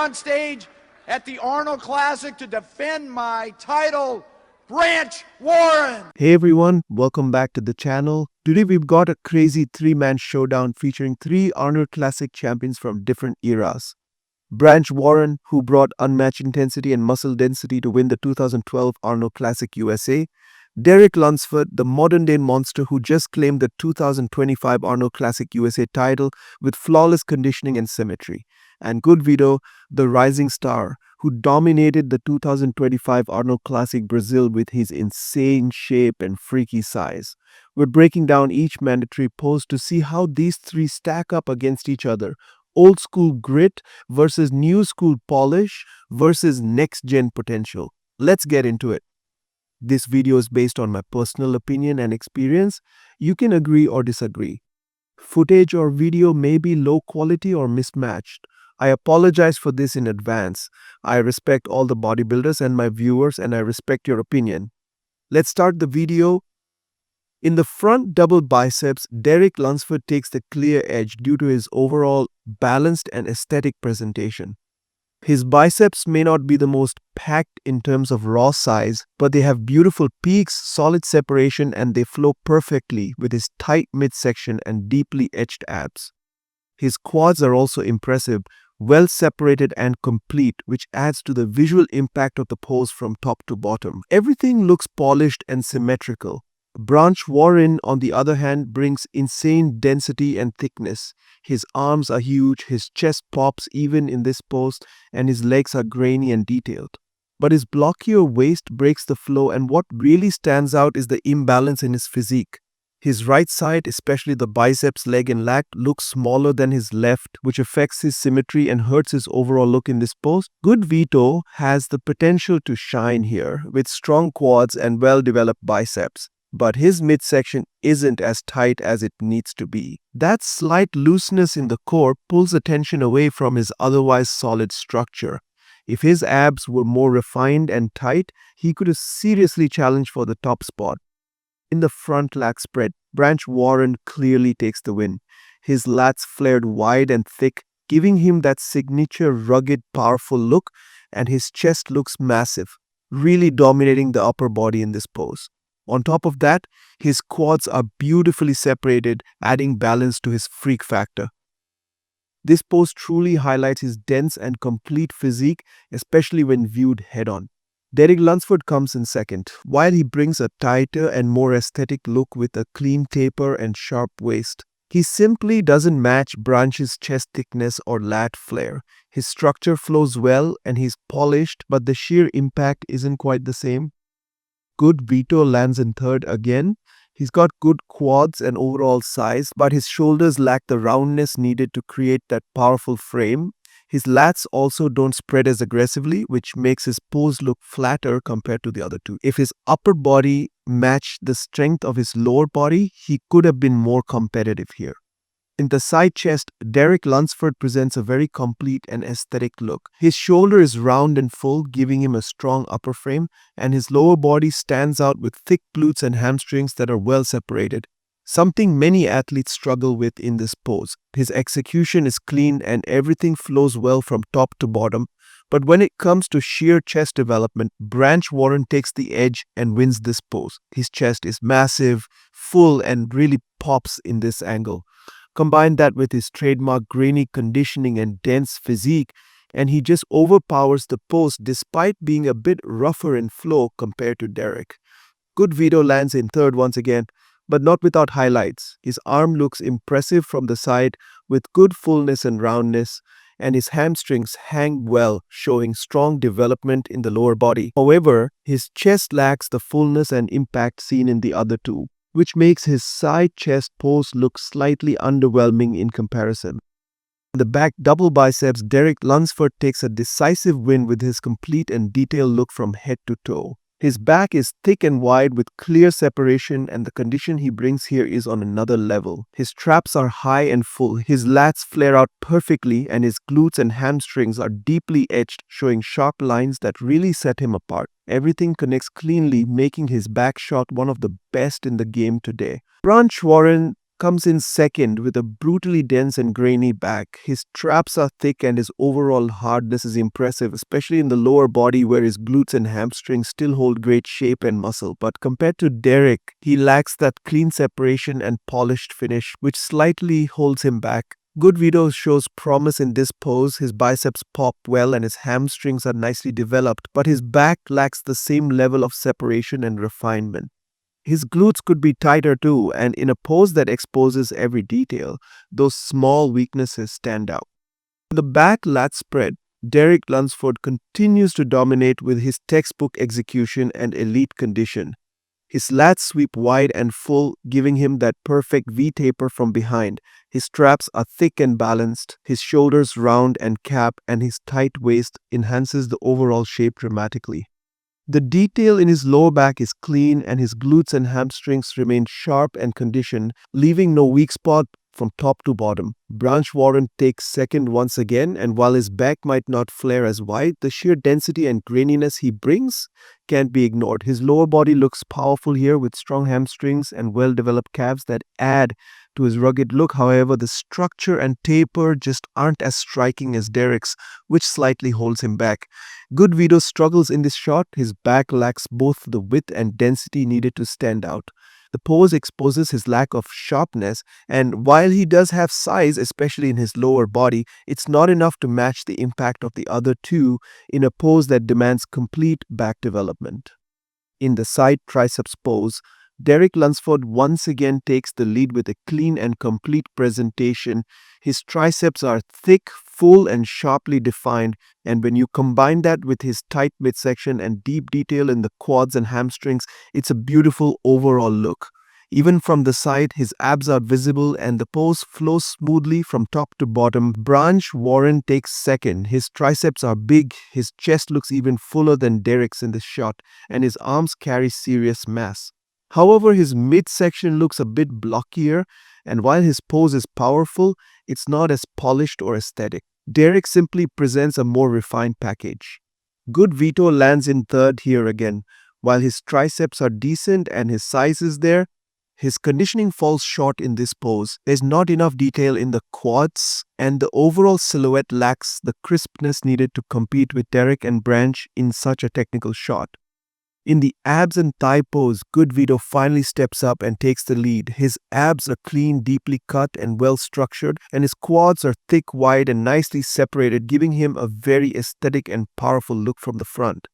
On stage at the Arnold Classic to defend my title, Branch Warren. Hey everyone, welcome back to the channel. Today we've got a crazy three-man showdown featuring three Arnold Classic champions from different eras. Branch Warren, who brought unmatched intensity and muscle density to win the 2012 Arnold Classic USA. Derek Lunsford, the modern-day monster who just claimed the 2025 Arnold Classic USA title with flawless conditioning and symmetry. And Good Vito, the rising star, who dominated the 2025 Arnold Classic Brazil with his insane shape and freaky size. We're breaking down each mandatory pose to see how these three stack up against each other. Old school grit versus new school polish versus next-gen potential. Let's get into it. This video is based on my personal opinion and experience. You can agree or disagree. Footage or video may be low quality or mismatched. I apologize for this in advance. I respect all the bodybuilders and my viewers, and I respect your opinion. Let's start the video. In the front double biceps, Derek Lunsford takes the clear edge due to his overall balanced and aesthetic presentation. His biceps may not be the most packed in terms of raw size, but they have beautiful peaks, solid separation, and they flow perfectly with his tight midsection and deeply etched abs. His quads are also impressive, well separated and complete, which adds to the visual impact of the pose from top to bottom. Everything looks polished and symmetrical. Branch Warren, on the other hand, brings insane density and thickness. His arms are huge, his chest pops even in this pose, and his legs are grainy and detailed. But his blockier waist breaks the flow, and what really stands out is the imbalance in his physique. His right side, especially the biceps, leg and lat, looks smaller than his left, which affects his symmetry and hurts his overall look in this pose. Good Vito has the potential to shine here with strong quads and well-developed biceps, but his midsection isn't as tight as it needs to be. That slight looseness in the core pulls attention away from his otherwise solid structure. If his abs were more refined and tight, he could have seriously challenged for the top spot. In the front lat spread, Branch Warren clearly takes the win. His lats flared wide and thick, giving him that signature rugged, powerful look, and his chest looks massive, really dominating the upper body in this pose. On top of that, his quads are beautifully separated, adding balance to his freak factor. This pose truly highlights his dense and complete physique, especially when viewed head-on. Derek Lunsford comes in second, while he brings a tighter and more aesthetic look with a clean taper and sharp waist. He simply doesn't match Branch's chest thickness or lat flare. His structure flows well and he's polished, but the sheer impact isn't quite the same. Good Vito lands in third again. He's got good quads and overall size, but his shoulders lack the roundness needed to create that powerful frame. His lats also don't spread as aggressively, which makes his pose look flatter compared to the other two. If his upper body matched the strength of his lower body, he could have been more competitive here. In the side chest, Derek Lunsford presents a very complete and aesthetic look. His shoulder is round and full, giving him a strong upper frame, and his lower body stands out with thick glutes and hamstrings that are well separated. Something many athletes struggle with in this pose. His execution is clean and everything flows well from top to bottom. But when it comes to sheer chest development, Branch Warren takes the edge and wins this pose. His chest is massive, full, and really pops in this angle. Combine that with his trademark grainy conditioning and dense physique, and he just overpowers the pose despite being a bit rougher in flow compared to Derek. Good Vito lands in third once again, but not without highlights. His arm looks impressive from the side with good fullness and roundness, and his hamstrings hang well, showing strong development in the lower body. However, his chest lacks the fullness and impact seen in the other two, which makes his side chest pose look slightly underwhelming in comparison. In the back double biceps, Derek Lunsford takes a decisive win with his complete and detailed look from head to toe. His back is thick and wide with clear separation, and the condition he brings here is on another level. His traps are high and full, his lats flare out perfectly, and his glutes and hamstrings are deeply etched, showing sharp lines that really set him apart. Everything connects cleanly, making his back shot one of the best in the game today. Branch Warren comes in second with a brutally dense and grainy back. His traps are thick and his overall hardness is impressive, especially in the lower body where his glutes and hamstrings still hold great shape and muscle. But compared to Derek, he lacks that clean separation and polished finish, which slightly holds him back. Good Vito shows promise in this pose. His biceps pop well and his hamstrings are nicely developed, but his back lacks the same level of separation and refinement. His glutes could be tighter too, and in a pose that exposes every detail, those small weaknesses stand out. In the back lat spread, Derek Lunsford continues to dominate with his textbook execution and elite condition. His lats sweep wide and full, giving him that perfect V-taper from behind. His traps are thick and balanced, his shoulders round and cap, and his tight waist enhances the overall shape dramatically. The detail in his lower back is clean and his glutes and hamstrings remain sharp and conditioned, leaving no weak spot from top to bottom. Branch Warren takes second once again, and while his back might not flare as wide, the sheer density and graininess he brings can't be ignored. His lower body looks powerful here with strong hamstrings and well-developed calves that add to his rugged look. However, the structure and taper just aren't as striking as Derek's, which slightly holds him back. Good Vito struggles in this shot. His back lacks both the width and density needed to stand out. The pose exposes his lack of sharpness, and while he does have size, especially in his lower body, it's not enough to match the impact of the other two in a pose that demands complete back development. In the side triceps pose, Derek Lunsford once again takes the lead with a clean and complete presentation. His triceps are thick, full, and sharply defined, and when you combine that with his tight midsection and deep detail in the quads and hamstrings, it's a beautiful overall look. Even from the side, his abs are visible and the pose flows smoothly from top to bottom. Branch Warren takes second. His triceps are big, his chest looks even fuller than Derek's in this shot, and his arms carry serious mass. However, his midsection looks a bit blockier, and while his pose is powerful, it's not as polished or aesthetic. Derek simply presents a more refined package. Good Vito lands in third here again. While his triceps are decent and his size is there, his conditioning falls short in this pose. There's not enough detail in the quads, and the overall silhouette lacks the crispness needed to compete with Derek and Branch in such a technical shot. In the abs and thigh pose, Good Vito finally steps up and takes the lead. His abs are clean, deeply cut, and well structured, and his quads are thick, wide, and nicely separated, giving him a very aesthetic and powerful look from the front.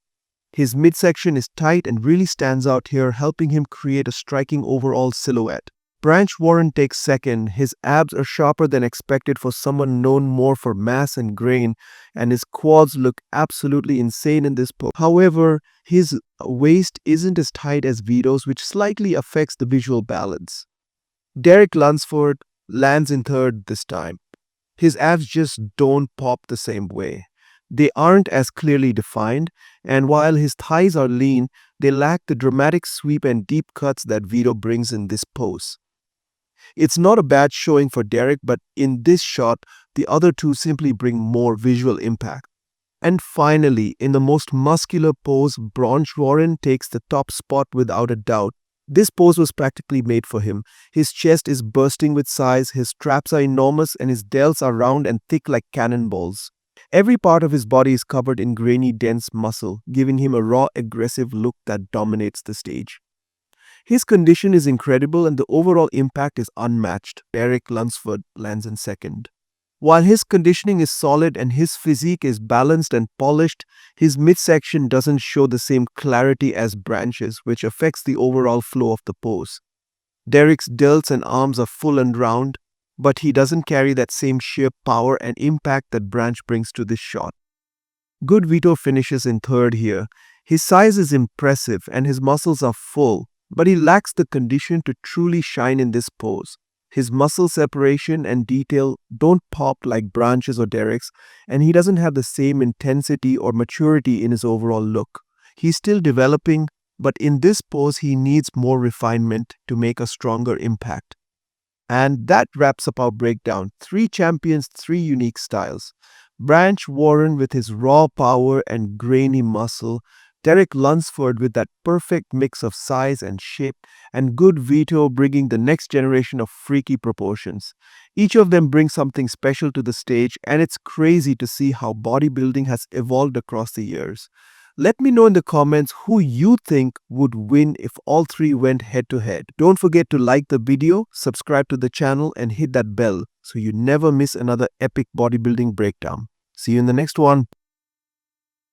His midsection is tight and really stands out here, helping him create a striking overall silhouette. Branch Warren takes second. His abs are sharper than expected for someone known more for mass and grain, and his quads look absolutely insane in this pose. However, his waist isn't as tight as Vito's, which slightly affects the visual balance. Derek Lunsford lands in third this time. His abs just don't pop the same way. They aren't as clearly defined, and while his thighs are lean, they lack the dramatic sweep and deep cuts that Vito brings in this pose. It's not a bad showing for Derek, but in this shot, the other two simply bring more visual impact. And finally, in the most muscular pose, Branch Warren takes the top spot without a doubt. This pose was practically made for him. His chest is bursting with size, his traps are enormous, and his delts are round and thick like cannonballs. Every part of his body is covered in grainy, dense muscle, giving him a raw, aggressive look that dominates the stage. His condition is incredible and the overall impact is unmatched. Derek Lunsford lands in second. While his conditioning is solid and his physique is balanced and polished, his midsection doesn't show the same clarity as Branch's, which affects the overall flow of the pose. Derek's delts and arms are full and round, but he doesn't carry that same sheer power and impact that Branch brings to this shot. Good Vito finishes in third here. His size is impressive and his muscles are full, but he lacks the condition to truly shine in this pose. His muscle separation and detail don't pop like Branch's or Derek's, and he doesn't have the same intensity or maturity in his overall look. He's still developing, but in this pose he needs more refinement to make a stronger impact. And that wraps up our breakdown. 3 champions, 3 unique styles. Branch Warren with his raw power and grainy muscle, Derek Lunsford with that perfect mix of size and shape, and Good Vito bringing the next generation of freaky proportions. Each of them brings something special to the stage, and it's crazy to see how bodybuilding has evolved across the years. Let me know in the comments who you think would win if all three went head to head. Don't forget to like the video, subscribe to the channel, and hit that bell so you never miss another epic bodybuilding breakdown. See you in the next one.